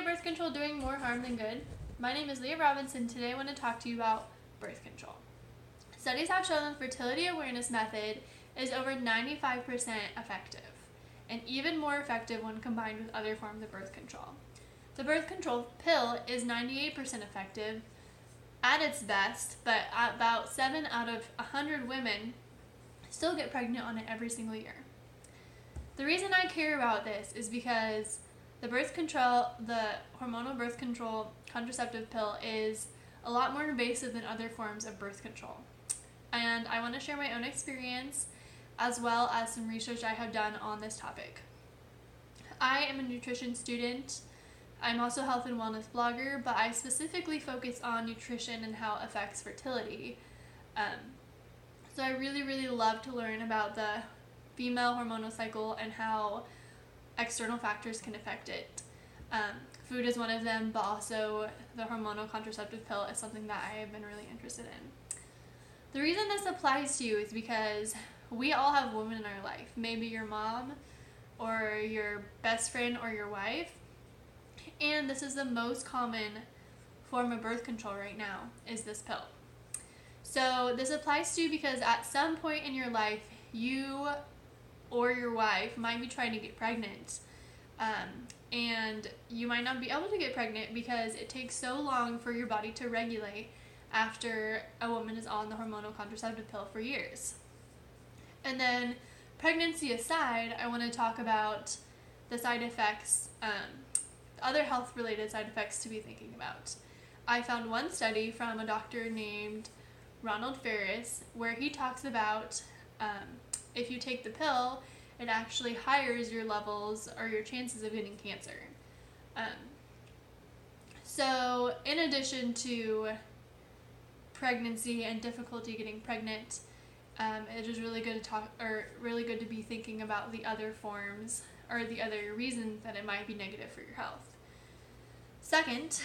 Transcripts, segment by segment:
of birth control doing more harm than good? My name is Leah Robinson. Today I want to talk to you about birth control. Studies have shown that the fertility awareness method is over 95% effective, and even more effective when combined with other forms of birth control. The birth control pill is 98% effective at its best, but about 7 out of 100 women still get pregnant on it every single year. The reason I care about this is because the hormonal birth control contraceptive pill is a lot more invasive than other forms of birth control. And I want to share my own experience as well as some research I have done on this topic. I am a nutrition student. I'm also a health and wellness blogger, but I specifically focus on nutrition and how it affects fertility. So I really love to learn about the female hormonal cycle and how external factors can affect it. Food is one of them, but also the hormonal contraceptive pill is something that I have been really interested in. The reason this applies to you is because we all have women in our life, maybe your mom or your best friend or your wife, and this is the most common form of birth control right now, is this pill. So this applies to you because at some point in your life, you or your wife might be trying to get pregnant, and you might not be able to get pregnant because it takes so long for your body to regulate after a woman is on the hormonal contraceptive pill for years. And then, pregnancy aside, I want to talk about the side effects, other health-related side effects to be thinking about. I found one study from a doctor named Ronald Ferris where he talks about if you take the pill, it actually higher your levels or your chances of getting cancer. So in addition to pregnancy and difficulty getting pregnant, it is really good to be thinking about the other forms or the other reasons that it might be negative for your health. Second,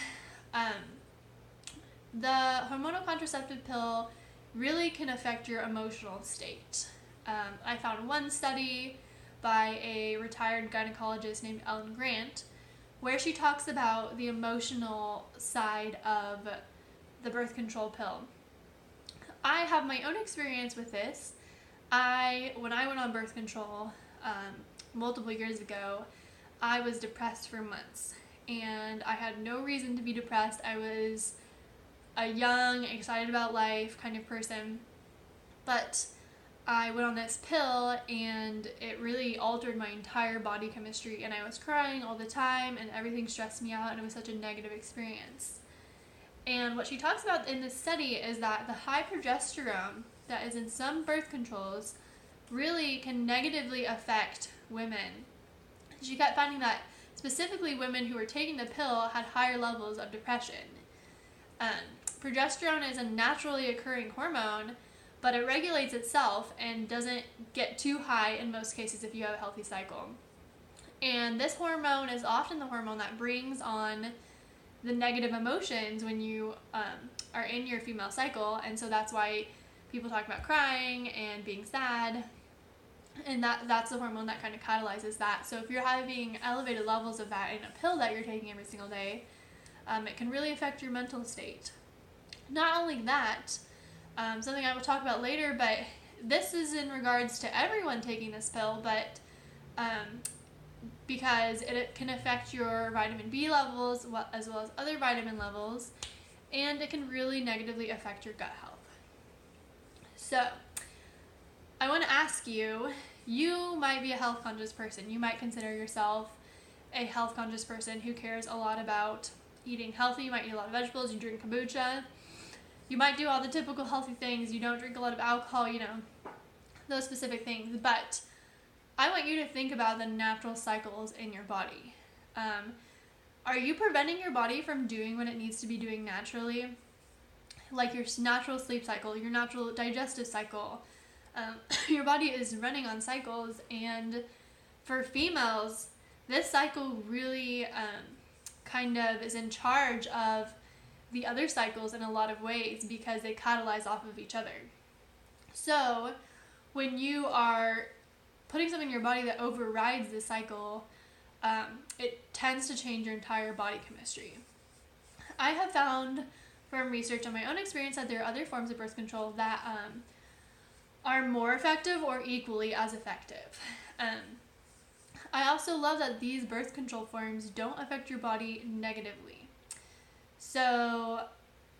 the hormonal contraceptive pill really can affect your emotional state. I found one study by a retired gynecologist named Ellen Grant where she talks about the emotional side of the birth control pill. I have my own experience with this. When I went on birth control multiple years ago, I was depressed for months, and I had no reason to be depressed. I was a young, excited about life kind of person, but I went on this pill and it really altered my entire body chemistry, and I was crying all the time and everything stressed me out, and it was such a negative experience. And what she talks about in this study is that the high progesterone that is in some birth controls really can negatively affect women. She kept finding that specifically women who were taking the pill had higher levels of depression. Progesterone is a naturally occurring hormone, but it regulates itself and doesn't get too high in most cases if you have a healthy cycle. And this hormone is often the hormone that brings on the negative emotions when you are in your female cycle, and so that's why people talk about crying and being sad, and that's the hormone that kind of catalyzes that. So if you're having elevated levels of that in a pill that you're taking every single day, it can really affect your mental state. Not only that, something I will talk about later, but this is in regards to everyone taking this pill, but because it can affect your vitamin B levels as well as other vitamin levels, and it can really negatively affect your gut health. So I want to ask you, you might be a health conscious person. You might consider yourself a health conscious person who cares a lot about eating healthy. You might eat a lot of vegetables, you drink kombucha, you might do all the typical healthy things, you don't drink a lot of alcohol, those specific things. But I want you to think about the natural cycles in your body. Are you preventing your body from doing what it needs to be doing naturally? Like your natural sleep cycle, your natural digestive cycle. Your body is running on cycles, and for females, this cycle really kind of is in charge of the other cycles in a lot of ways because they catalyze off of each other. So when you are putting something in your body that overrides the cycle it tends to change your entire body chemistry. I have found from research and my own experience that there are other forms of birth control that are more effective or equally as effective. I also love that these birth control forms don't affect your body negatively. So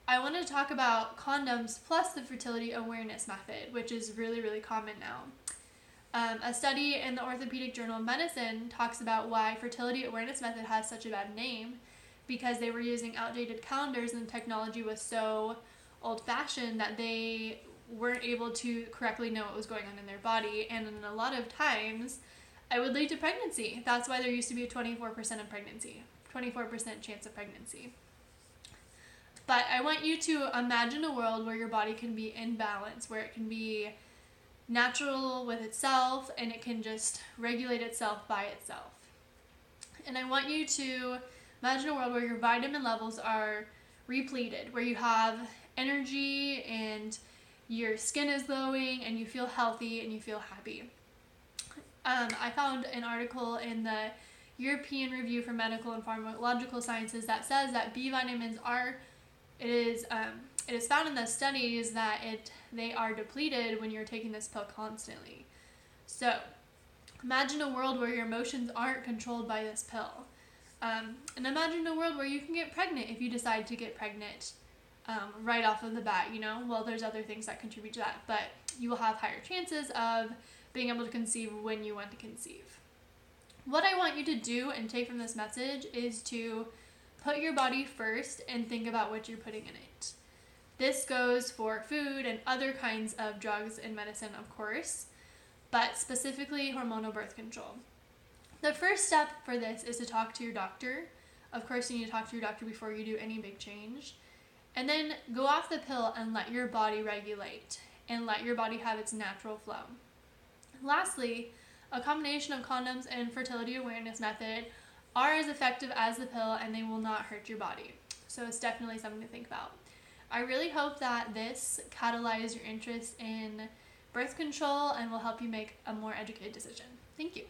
I want to talk about condoms plus the fertility awareness method, which is really, really common now. A study in the Orthopedic Journal of Medicine talks about why fertility awareness method has such a bad name, because they were using outdated calendars and the technology was so old-fashioned that they weren't able to correctly know what was going on in their body, and in a lot of times it would lead to pregnancy. That's why there used to be a 24% chance of pregnancy. But I want you to imagine a world where your body can be in balance, where it can be natural with itself and it can just regulate itself by itself. And I want you to imagine a world where your vitamin levels are repleted, where you have energy and your skin is glowing and you feel healthy and you feel happy. I found an article in the European Review for Medical and Pharmacological Sciences that says that B vitamins it is found in the studies that they are depleted when you're taking this pill constantly. So imagine a world where your emotions aren't controlled by this pill. And imagine a world where you can get pregnant if you decide to get pregnant right off of the bat, Well, there's other things that contribute to that, but you will have higher chances of being able to conceive when you want to conceive. What I want you to do and take from this message is to put your body first and think about what you're putting in it. This goes for food and other kinds of drugs and medicine, of course, but specifically hormonal birth control. The first step for this is to talk to your doctor. Of course, you need to talk to your doctor before you do any big change. And then go off the pill and let your body regulate and let your body have its natural flow. Lastly, a combination of condoms and fertility awareness method are as effective as the pill and they will not hurt your body. So it's definitely something to think about. I really hope that this catalyzed your interest in birth control and will help you make a more educated decision. Thank you.